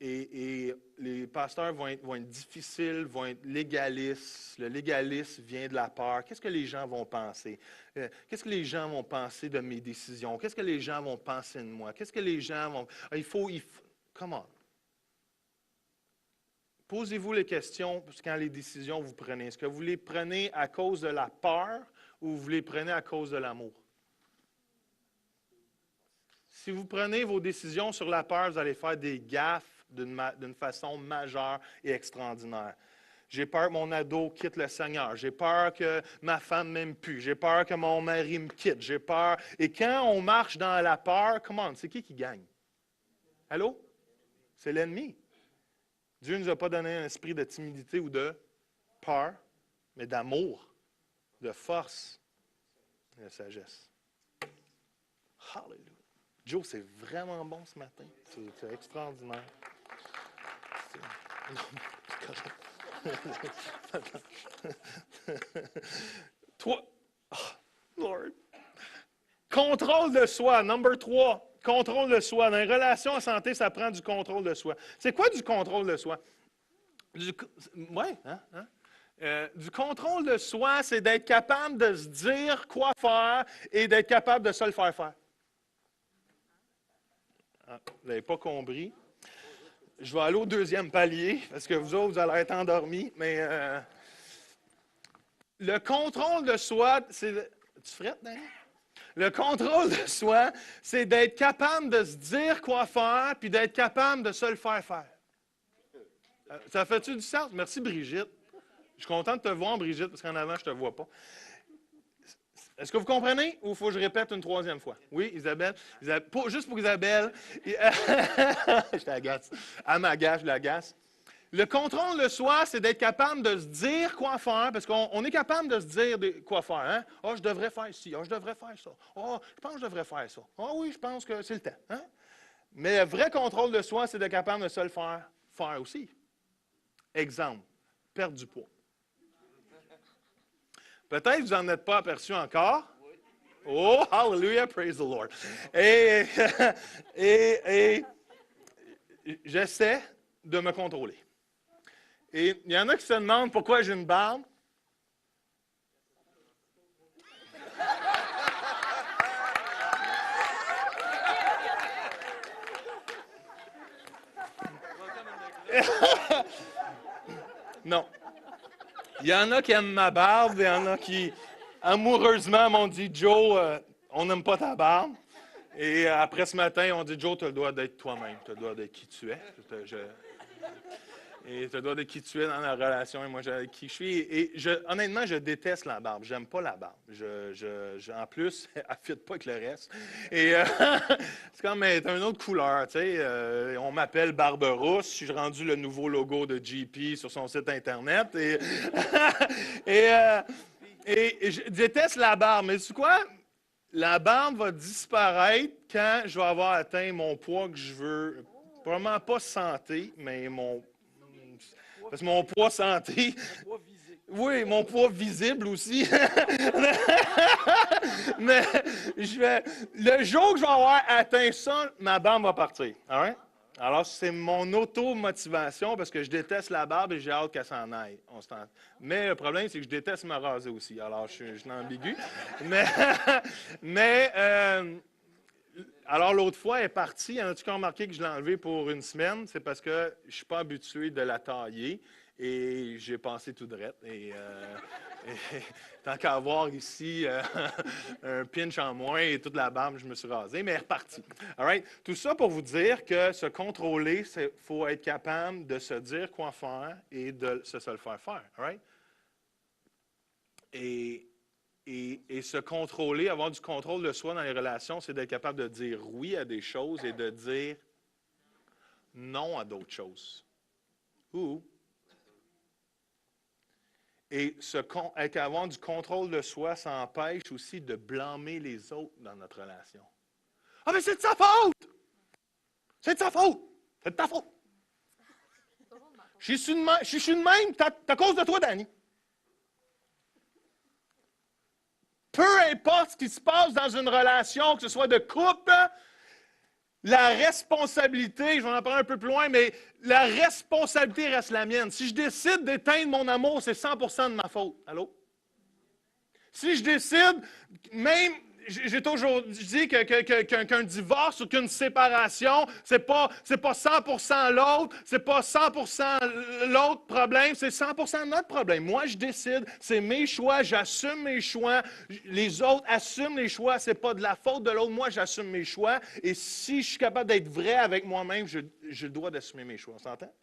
et les pasteurs vont être difficiles, vont être légalistes. Le légalisme vient de la peur. Qu'est-ce que les gens vont penser? Qu'est-ce que les gens vont penser de mes décisions? Qu'est-ce que les gens vont penser de moi? Qu'est-ce que les gens vont... Il faut... Comment? Posez-vous les questions quand les décisions vous prenez. Est-ce que vous les prenez à cause de la peur ou vous les prenez à cause de l'amour? Si vous prenez vos décisions sur la peur, vous allez faire des gaffes d'une façon majeure et extraordinaire. J'ai peur que mon ado quitte le Seigneur. J'ai peur que ma femme ne m'aime plus. J'ai peur que mon mari me quitte. J'ai peur. Et quand on marche dans la peur, comment? C'est qui gagne? Allô? C'est l'ennemi. Dieu ne nous a pas donné un esprit de timidité ou de peur, mais d'amour, de force et de sagesse. Hallelujah. Joe, c'est vraiment bon ce matin. C'est extraordinaire. Toi, Lord. Contrôle de soi, number 3. Contrôle de soi. Dans les relations en santé, ça prend du contrôle de soi. C'est quoi du contrôle de soi? Du contrôle de soi, c'est d'être capable de se dire quoi faire et d'être capable de se le faire faire. Ah, vous n'avez pas compris. Je vais aller au deuxième palier, parce que vous autres, vous allez être endormis, mais le contrôle de soi, c'est... Tu frettes, Daniel? Le contrôle de soi, c'est d'être capable de se dire quoi faire, puis d'être capable de se le faire faire. Ça fait-tu du sens? Merci, Brigitte. Je suis content de te voir, Brigitte, parce qu'en avant, je ne te vois pas. Est-ce que vous comprenez ou il faut que je répète une troisième fois? Oui, Isabelle? Juste pour Isabelle. Je t'agace. Elle m'agace, je l'agace. Le contrôle de soi, c'est d'être capable de se dire quoi faire, parce qu'on est capable de se dire quoi faire. Hein? Ah, je devrais faire ci, ah, je devrais faire ça. Ah, je pense que je devrais faire ça. Ah oui, je pense que c'est le temps. Hein? Mais le vrai contrôle de soi, c'est d'être capable de se le faire aussi. Exemple, perdre du poids. Peut-être que vous n'en êtes pas aperçu encore. Oh, hallelujah, praise the Lord. Et, et j'essaie de me contrôler. Et il y en a qui se demandent pourquoi j'ai une barbe. Non. Il y en a qui aiment ma barbe, il y en a qui, amoureusement, m'ont dit, Joe, on n'aime pas ta barbe. Et après ce matin, on dit, Joe, tu as le droit d'être toi-même, tu as le droit d'être qui tu es. Et tu as le droit d'être qui tu es dans la relation, et moi, qui je suis. Et honnêtement, je déteste la barbe. J'aime pas la barbe. En plus, elle ne fit pas avec le reste. Et c'est comme elle est une autre couleur. Tu sais, on m'appelle Barberousse. Je suis rendu le nouveau logo de GP sur son site Internet. Et je déteste la barbe. Mais tu sais quoi? La barbe va disparaître quand je vais avoir atteint mon poids que je veux. Probablement pas santé, mais parce que mon poids santé. Oui, mon poids visible aussi. Mais le jour que je vais avoir atteint ça, ma barbe va partir. All right? Alors, c'est mon auto-motivation parce que je déteste la barbe et j'ai hâte qu'elle s'en aille. Mais le problème, c'est que je déteste me raser aussi. Alors, je suis ambigu. Mais, mais alors, l'autre fois, elle est partie. Y en a-tu qui ont remarqué que je l'ai enlevée pour une semaine? C'est parce que je ne suis pas habitué de la tailler et j'ai pensé tout droit. Et tant qu'à avoir ici un pinch en moins et toute la barbe, je me suis rasé, mais elle est repartie. All right? Tout ça pour vous dire que se contrôler, il faut être capable de se dire quoi faire et de se le faire faire. All right? Et se contrôler, avoir du contrôle de soi dans les relations, c'est d'être capable de dire oui à des choses et de dire non à d'autres choses. Et avoir du contrôle de soi, ça empêche aussi de blâmer les autres dans notre relation. Ah, mais c'est de sa faute! C'est de sa faute! C'est de ta faute! Je suis de même, c'est à cause de toi, Danny. Peu importe ce qui se passe dans une relation, que ce soit de couple, la responsabilité, je vais en parler un peu plus loin, mais la responsabilité reste la mienne. Si je décide d'éteindre mon amour, c'est 100% de ma faute. Allô? Si je décide, même, j'ai toujours dit qu'un divorce ou qu'une séparation, c'est pas 100% l'autre, c'est pas 100% l'autre problème, c'est 100% notre problème. Moi, je décide, c'est mes choix, j'assume mes choix, les autres assument les choix, c'est pas de la faute de l'autre, moi, j'assume mes choix, et si je suis capable d'être vrai avec moi-même, je dois d'assumer mes choix. On s'entend?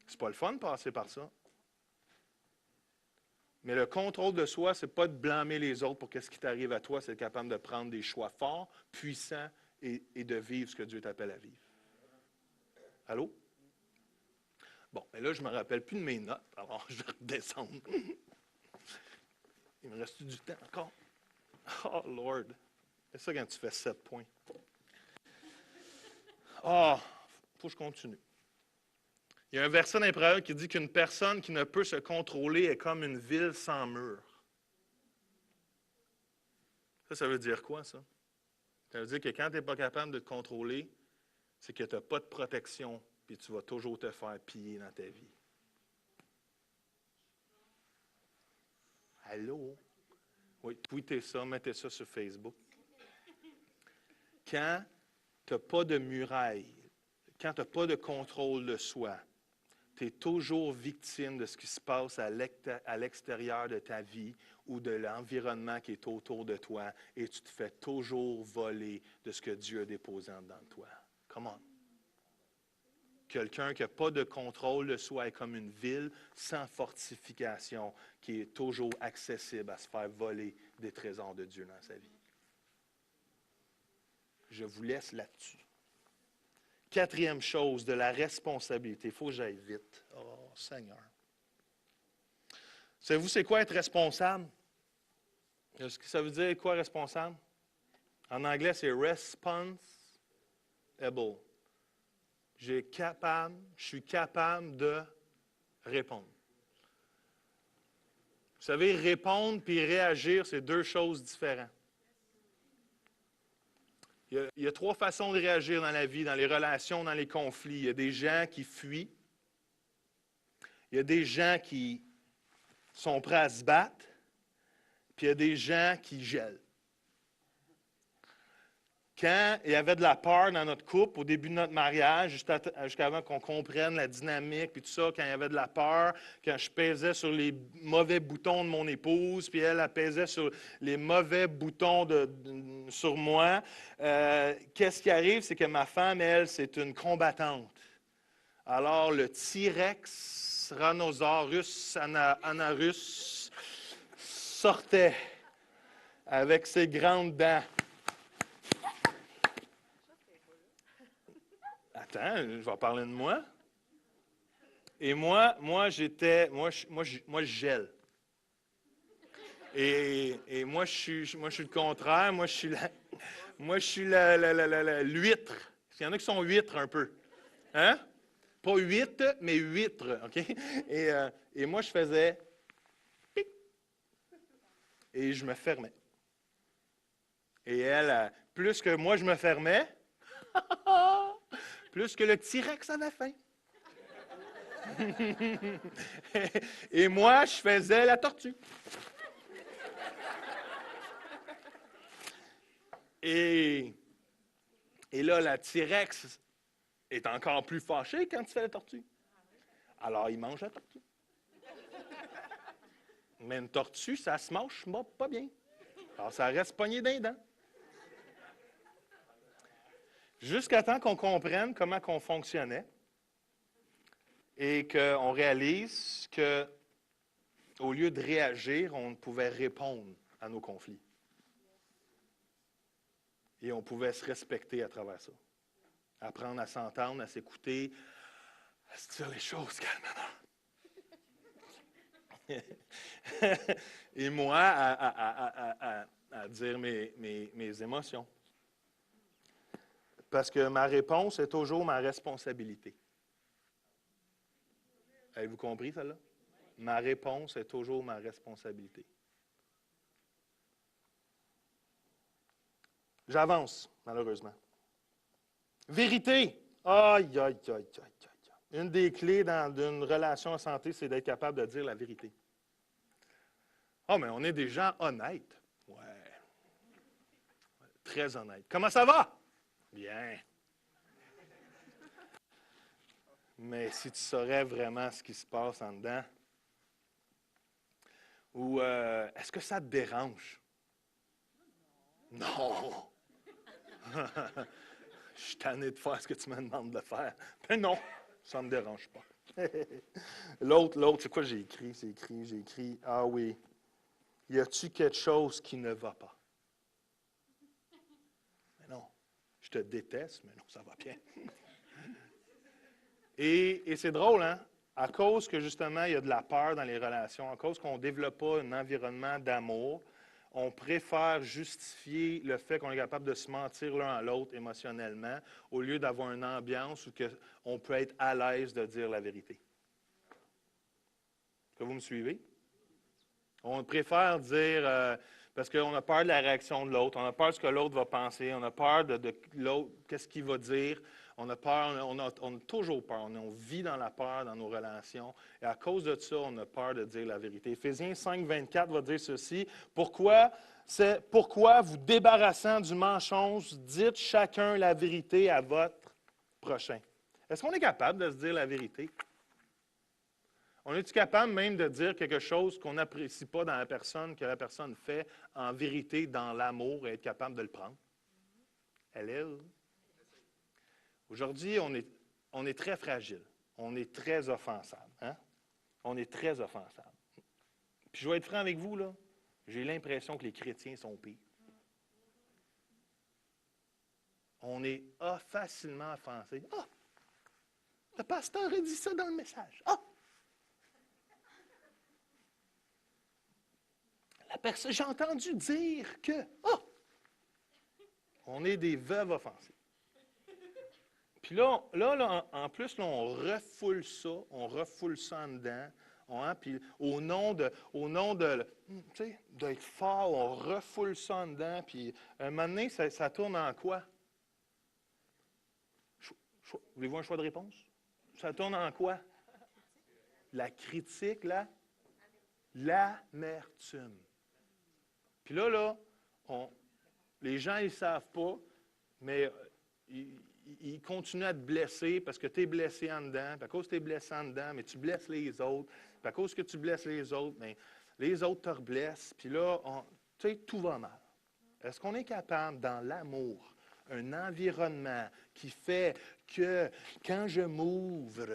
C'est pas le fun de passer par ça. Mais le contrôle de soi, ce n'est pas de blâmer les autres pour ce qui t'arrive à toi, c'est d'être capable de prendre des choix forts, puissants et de vivre ce que Dieu t'appelle à vivre. Allô? Bon, mais là, je ne me rappelle plus de mes notes, alors je vais redescendre. Il me reste du temps encore? Oh, Lord! C'est ça quand tu fais 7 points. Ah, il faut que je continue. Il y a un verset dans les Proverbes qui dit qu'une personne qui ne peut se contrôler est comme une ville sans mur. Ça veut dire quoi, ça? Ça veut dire que quand tu n'es pas capable de te contrôler, c'est que tu n'as pas de protection, puis tu vas toujours te faire piller dans ta vie. Allô? Oui, tweetez ça, mettez ça sur Facebook. Quand tu n'as pas de muraille, quand tu n'as pas de contrôle de soi, tu es toujours victime de ce qui se passe à l'extérieur de ta vie ou de l'environnement qui est autour de toi et tu te fais toujours voler de ce que Dieu a déposé en dedans de toi. Come on. Quelqu'un qui n'a pas de contrôle de soi est comme une ville sans fortification qui est toujours accessible à se faire voler des trésors de Dieu dans sa vie. Je vous laisse là-dessus. 4e chose, de la responsabilité. Il faut que j'aille vite. Oh, Seigneur. Savez-vous, c'est quoi être responsable? Est-ce que ça veut dire quoi, responsable? En anglais, c'est responsible. Je suis capable de répondre. Vous savez, répondre puis réagir, c'est deux choses différentes. Il y a 3 façons de réagir dans la vie, dans les relations, dans les conflits. Il y a des gens qui fuient. Il y a des gens qui sont prêts à se battre. Puis il y a des gens qui gèlent. Quand il y avait de la peur dans notre couple, au début de notre mariage, jusqu'avant qu'on comprenne la dynamique, puis tout ça, quand il y avait de la peur, quand je pesais sur les mauvais boutons de mon épouse, puis elle pesait sur les mauvais boutons sur moi, qu'est-ce qui arrive? C'est que ma femme, elle, c'est une combattante. Alors, le T-Rex, Rhinosaurus, Anarus, sortait avec ses grandes dents. Attends, je vais parler de moi. Et moi, je gèle. Et moi, je suis le contraire. Moi, je suis l'huître. Il y en a qui sont huîtres un peu. Hein? Pas huit, mais huîtres, OK? Et moi, je faisais pic. Et je me fermais. Et elle, plus que moi, je me fermais, plus que le T-Rex avait faim. Et moi, je faisais la tortue. Et là, la T-Rex est encore plus fâchée quand tu fais la tortue. Alors, il mange la tortue. Mais une tortue, ça se mange pas bien. Alors, ça reste pogné dans les dents. Jusqu'à temps qu'on comprenne comment on fonctionnait et qu'on réalise qu'au lieu de réagir, on pouvait répondre à nos conflits. Et on pouvait se respecter à travers ça. Apprendre à s'entendre, à s'écouter, à se dire les choses calmement. Et moi, à dire mes émotions. Parce que ma réponse est toujours ma responsabilité. Avez-vous compris, celle-là? Ma réponse est toujours ma responsabilité. J'avance, malheureusement. Vérité. Aïe, aïe, aïe, aïe, aïe. Une des clés d'une relation en santé, c'est d'être capable de dire la vérité. Ah, mais on est des gens honnêtes. Ouais. Très honnêtes. Comment ça va? Bien. Mais si tu saurais vraiment ce qui se passe en dedans, ou est-ce que ça te dérange? Non. Je suis tanné de faire ce que tu me demandes de faire. Mais non, ça ne me dérange pas. L'autre, c'est quoi j'ai écrit? J'ai écrit, ah oui, y a-tu quelque chose qui ne va pas? Mais non, je te déteste, mais non, ça va bien. Et c'est drôle, hein? À cause que justement, il y a de la peur dans les relations, à cause qu'on ne développe pas un environnement d'amour, on préfère justifier le fait qu'on est capable de se mentir l'un à l'autre émotionnellement au lieu d'avoir une ambiance où on peut être à l'aise de dire la vérité. Est-ce que vous me suivez? On préfère dire, parce qu'on a peur de la réaction de l'autre, on a peur de ce que l'autre va penser, on a peur de l'autre, qu'est-ce qu'il va dire. On a peur, on a toujours peur, on vit dans la peur dans nos relations. Et à cause de ça, on a peur de dire la vérité. Éphésiens 5, 24 va dire ceci. Pourquoi vous débarrassant du mensonge, dites chacun la vérité à votre prochain. Est-ce qu'on est capable de se dire la vérité? On est-tu capable même de dire quelque chose qu'on n'apprécie pas dans la personne, que la personne fait en vérité dans l'amour et être capable de le prendre? Elle. Aujourd'hui, on est très fragile. On est très offensable. Hein? On est très offensable. Puis je vais être franc avec vous, là. J'ai l'impression que les chrétiens sont pires. on est facilement offensé. « Ah, le pasteur a dit ça dans le message. Ah! La personne, j'ai entendu dire que... Ah! » On est des veuves offensées. Puis là, en plus, là, on refoule ça en dedans. Puis au nom de tu sais, d'être fort, on refoule ça en dedans. Puis un moment donné, ça tourne en quoi? Voulez-vous un choix de réponse? Ça tourne en quoi? La critique, l'amertume. Puis là, les gens, ils ne savent pas, mais ils continuent à te blesser parce que tu es blessé en dedans. Puis à cause que tu es blessé en dedans, mais tu blesses les autres. Puis à cause que tu blesses les autres, mais les autres te reblessent. Puis là, tu sais, tout va mal. Est-ce qu'on est capable, dans l'amour, un environnement qui fait que quand je m'ouvre,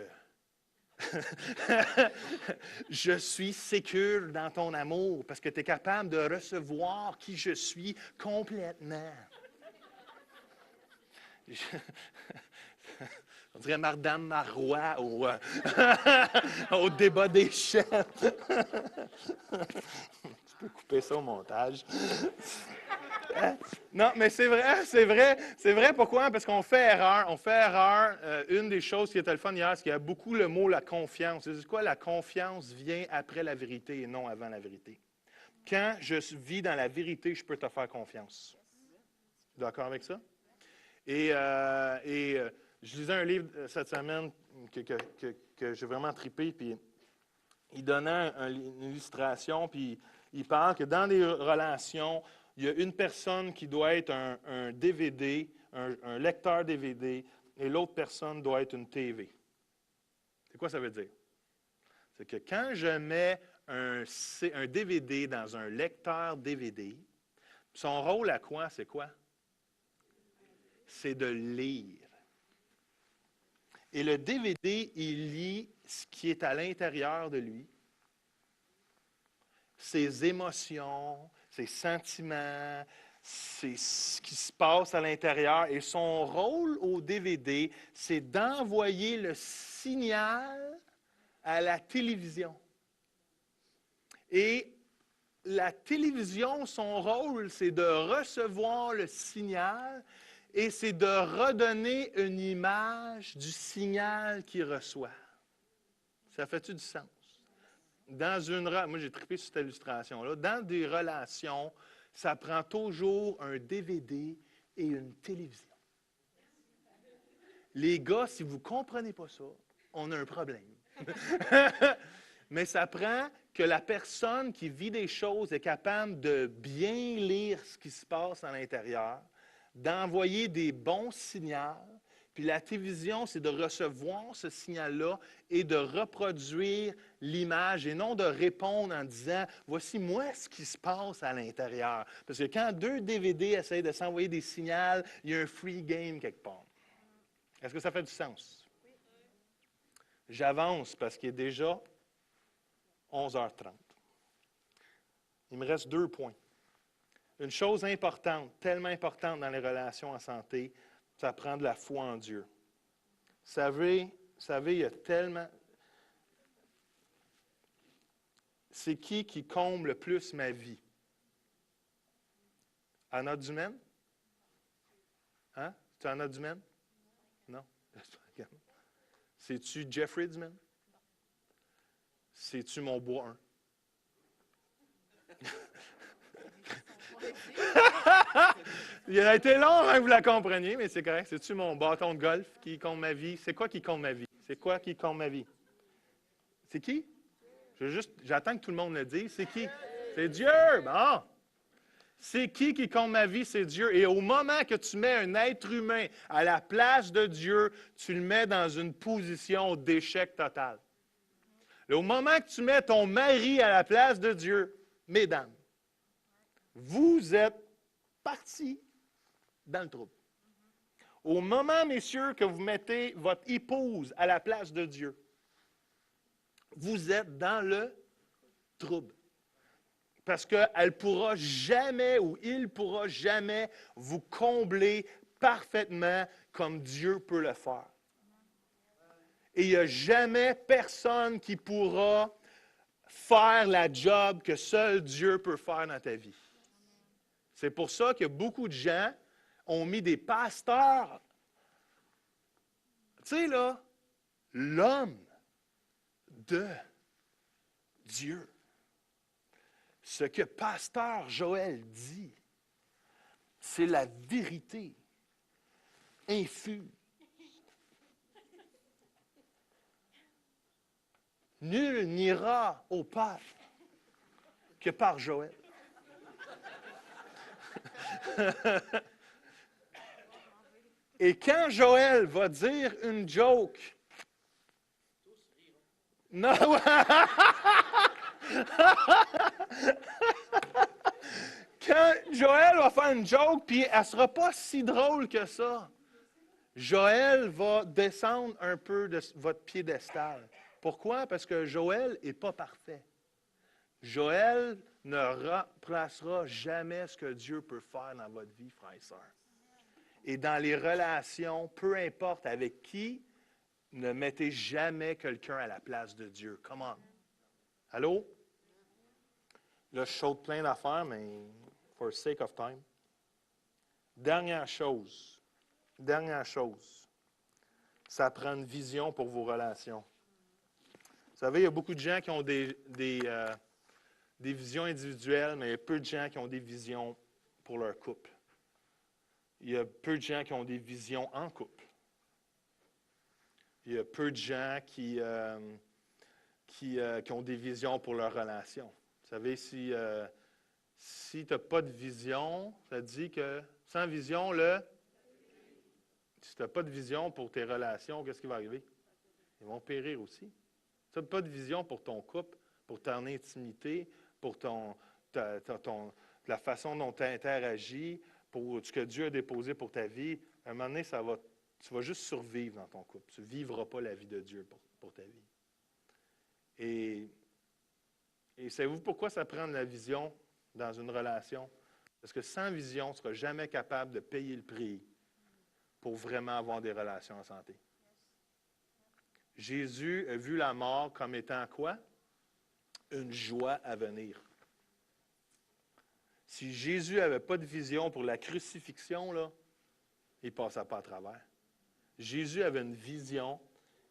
je suis sécure dans ton amour parce que tu es capable de recevoir qui je suis complètement. On dirait Madame Marois au débat des chefs. Tu peux couper ça au montage. Non, mais c'est vrai. Pourquoi? Parce qu'on fait erreur. Une des choses qui était le fun hier, c'est qu'il y a beaucoup le mot la confiance. C'est quoi? La confiance vient après la vérité et non avant la vérité. Quand je vis dans la vérité, je peux te faire confiance. D'accord avec ça? Et je lisais un livre cette semaine que j'ai vraiment trippé, puis il donnait une illustration, puis il parle que dans les relations, il y a une personne qui doit être un DVD, un lecteur DVD, et l'autre personne doit être une TV. C'est quoi ça veut dire? C'est que quand je mets un DVD dans un lecteur DVD, son rôle à quoi? C'est quoi? C'est de lire. Et le DVD, il lit ce qui est à l'intérieur de lui, ses émotions, ses sentiments, c'est ce qui se passe à l'intérieur. Et son rôle au DVD, c'est d'envoyer le signal à la télévision. Et la télévision, son rôle, c'est de recevoir le signal et c'est de redonner une image du signal qu'il reçoit. Ça fait-tu du sens? Moi, j'ai trippé sur cette illustration-là. Dans des relations, ça prend toujours un DVD et une télévision. Les gars, si vous ne comprenez pas ça, on a un problème. Mais ça prend que la personne qui vit des choses est capable de bien lire ce qui se passe à l'intérieur, d'envoyer des bons signaux. Puis la télévision, c'est de recevoir ce signal-là et de reproduire l'image et non de répondre en disant « Voici moi ce qui se passe à l'intérieur. » Parce que quand deux DVD essayent de s'envoyer des signaux, il y a un free game quelque part. Est-ce que ça fait du sens? J'avance parce qu'il est déjà 11h30. Il me reste 2 points. Une chose importante, tellement importante dans les relations en santé, ça prend de la foi en Dieu. Vous savez, il y a tellement... C'est qui comble le plus ma vie? Anna Dumaine? Hein? C'est Anna Dumaine? Non? C'est-tu Jeffrey Dumaine? C'est-tu mon bois 1? Il a été long avant que vous la compreniez, mais c'est correct. C'est-tu mon bâton de golf qui compte ma vie? C'est quoi qui compte ma vie? C'est quoi qui compte ma vie? C'est qui? J'attends que tout le monde le dise. C'est qui? C'est Dieu! Bon! C'est qui compte ma vie? C'est Dieu. Et au moment que tu mets un être humain à la place de Dieu, tu le mets dans une position d'échec total. Et au moment que tu mets ton mari à la place de Dieu, mesdames, vous êtes partis dans le trouble. Au moment, messieurs, que vous mettez votre épouse à la place de Dieu, vous êtes dans le trouble. Parce qu'elle ne pourra jamais ou il ne pourra jamais vous combler parfaitement comme Dieu peut le faire. Et il n'y a jamais personne qui pourra faire la job que seul Dieu peut faire dans ta vie. C'est pour ça que beaucoup de gens ont mis des pasteurs. Tu sais, là, l'homme de Dieu. Ce que pasteur Joël dit, c'est la vérité infuse. Nul n'ira au Père que par Joël. Et quand Joël va dire une joke, non, quand Joël va faire une joke, puis elle ne sera pas si drôle que ça, Joël va descendre un peu de votre piédestal. Pourquoi? Parce que Joël n'est pas parfait. Joël ne remplacera jamais ce que Dieu peut faire dans votre vie, frères et sœurs. Et dans les relations, peu importe avec qui, ne mettez jamais quelqu'un à la place de Dieu. Come on. Allô? Là, je saute plein d'affaires, mais for sake of time. Dernière chose, ça prend une vision pour vos relations. Vous savez, il y a beaucoup de gens qui ont des visions individuelles, mais il y a peu de gens qui ont des visions pour leur couple. Il y a peu de gens qui ont des visions en couple. Il y a peu de gens qui ont des visions pour leur relation. Vous savez, si tu n'as pas de vision, ça dit que sans vision, si tu n'as pas de vision pour tes relations, qu'est-ce qui va arriver? Ils vont périr aussi. Si tu n'as pas de vision pour ton couple, pour ton intimité, pour la façon dont tu interagis, pour ce que Dieu a déposé pour ta vie, à un moment donné, tu vas juste survivre dans ton couple. Tu ne vivras pas la vie de Dieu pour ta vie. Et savez-vous pourquoi ça prend de la vision dans une relation? Parce que sans vision, tu ne seras jamais capable de payer le prix pour vraiment avoir des relations en santé. Jésus a vu la mort comme étant quoi? Une joie à venir. Si Jésus n'avait pas de vision pour la crucifixion, là, il ne passait pas à travers. Jésus avait une vision,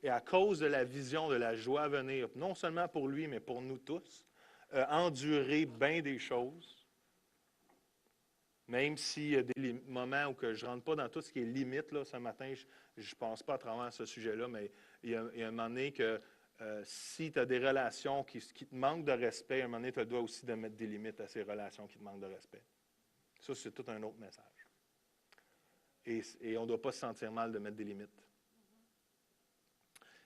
et à cause de la vision de la joie à venir, non seulement pour lui, mais pour nous tous, a enduré bien des choses, même s'il y a des moments où je ne rentre pas dans tout ce qui est limite, là, ce matin, je ne pense pas à travers ce sujet-là, mais il y a un moment donné que si tu as des relations qui te manquent de respect, à un moment donné, tu dois aussi de mettre des limites à ces relations qui te manquent de respect. Ça, c'est tout un autre message. Et on ne doit pas se sentir mal de mettre des limites.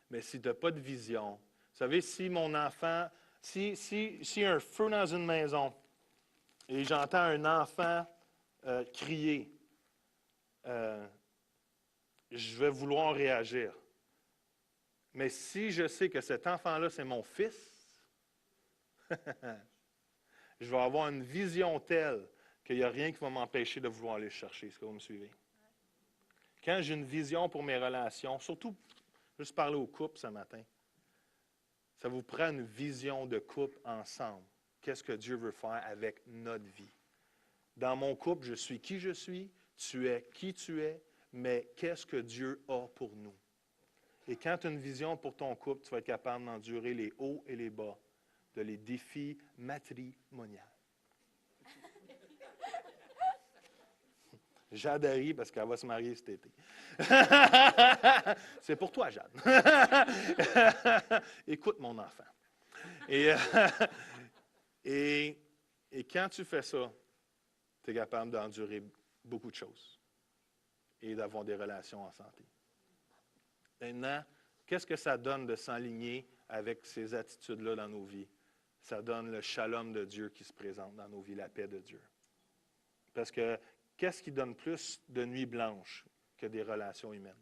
Mais si tu n'as pas de vision, vous savez, si mon enfant, s'il y a un feu dans une maison et j'entends un enfant crier, je vais vouloir réagir. Mais si je sais que cet enfant-là, c'est mon fils, je vais avoir une vision telle qu'il n'y a rien qui va m'empêcher de vouloir aller le chercher. Est-ce que vous me suivez? Quand j'ai une vision pour mes relations, surtout, juste parler au couple ce matin, ça vous prend une vision de couple ensemble. Qu'est-ce que Dieu veut faire avec notre vie? Dans mon couple, je suis qui je suis, tu es qui tu es, mais qu'est-ce que Dieu a pour nous? Et quand tu as une vision pour ton couple, tu vas être capable d'endurer les hauts et les bas, de les défis matrimoniaux. Jade rit parce qu'elle va se marier cet été. C'est pour toi, Jade. Écoute mon enfant. Et quand tu fais ça, tu es capable d'endurer beaucoup de choses et d'avoir des relations en santé. Maintenant, qu'est-ce que ça donne de s'aligner avec ces attitudes-là dans nos vies? Ça donne le shalom de Dieu qui se présente dans nos vies, la paix de Dieu. Parce que qu'est-ce qui donne plus de nuits blanches que des relations humaines?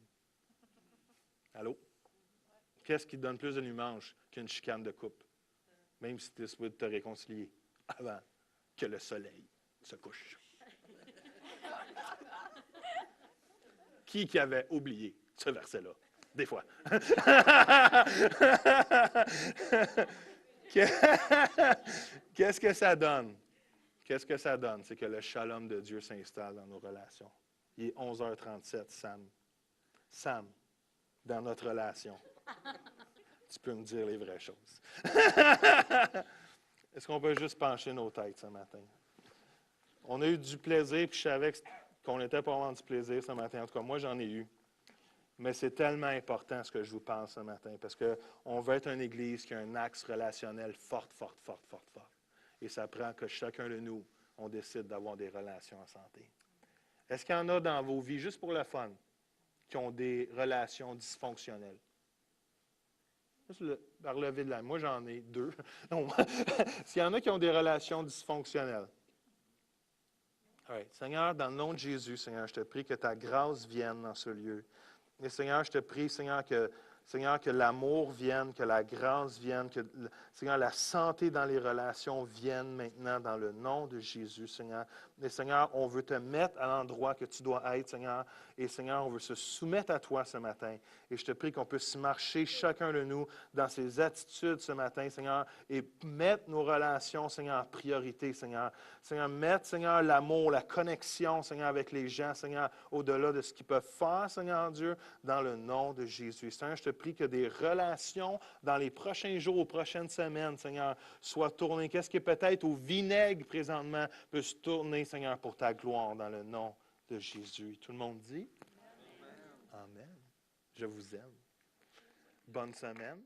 Allô? Qu'est-ce qui donne plus de nuits blanches qu'une chicane de couple? Même si tu es supposé te réconcilier avant que le soleil se couche. Qui avait oublié ce verset-là? Des fois. Qu'est-ce que ça donne? Qu'est-ce que ça donne? C'est que le shalom de Dieu s'installe dans nos relations. Il est 11h37, Sam. Sam, dans notre relation, tu peux me dire les vraies choses. Est-ce qu'on peut juste pencher nos têtes ce matin? On a eu du plaisir, puis je savais qu'on n'était pas vraiment du plaisir ce matin. En tout cas, moi, j'en ai eu. Mais c'est tellement important ce que je vous parle ce matin, parce qu'on veut être une Église qui a un axe relationnel fort. Et ça prend que chacun de nous, on décide d'avoir des relations en santé. Est-ce qu'il y en a dans vos vies, juste pour le fun, qui ont des relations dysfonctionnelles? Juste par lever de la main. Moi, j'en ai 2. S'il y en a qui ont des relations dysfonctionnelles. Right. Seigneur, dans le nom de Jésus, Seigneur, je te prie que ta grâce vienne dans ce lieu. Et Seigneur, je te prie, Seigneur, que l'amour vienne, que la grâce vienne, que, Seigneur, la santé dans les relations vienne maintenant dans le nom de Jésus, Seigneur. Et Seigneur, on veut te mettre à l'endroit que tu dois être, Seigneur. Et Seigneur, on veut se soumettre à toi ce matin. Et je te prie qu'on puisse marcher chacun de nous dans ces attitudes ce matin, Seigneur, et mettre nos relations, Seigneur, en priorité, Seigneur. Seigneur, mettre, Seigneur, l'amour, la connexion, Seigneur, avec les gens, Seigneur, au-delà de ce qu'ils peuvent faire, Seigneur Dieu, dans le nom de Jésus. Seigneur, je te prie que des relations dans les prochains jours, aux prochaines semaines, Seigneur, soient tournées. Qu'est-ce qui est peut-être au vinaigre présentement peut se tourner, Seigneur, pour ta gloire, dans le nom de Jésus. Tout le monde dit? Amen. Je vous aime. Bonne semaine.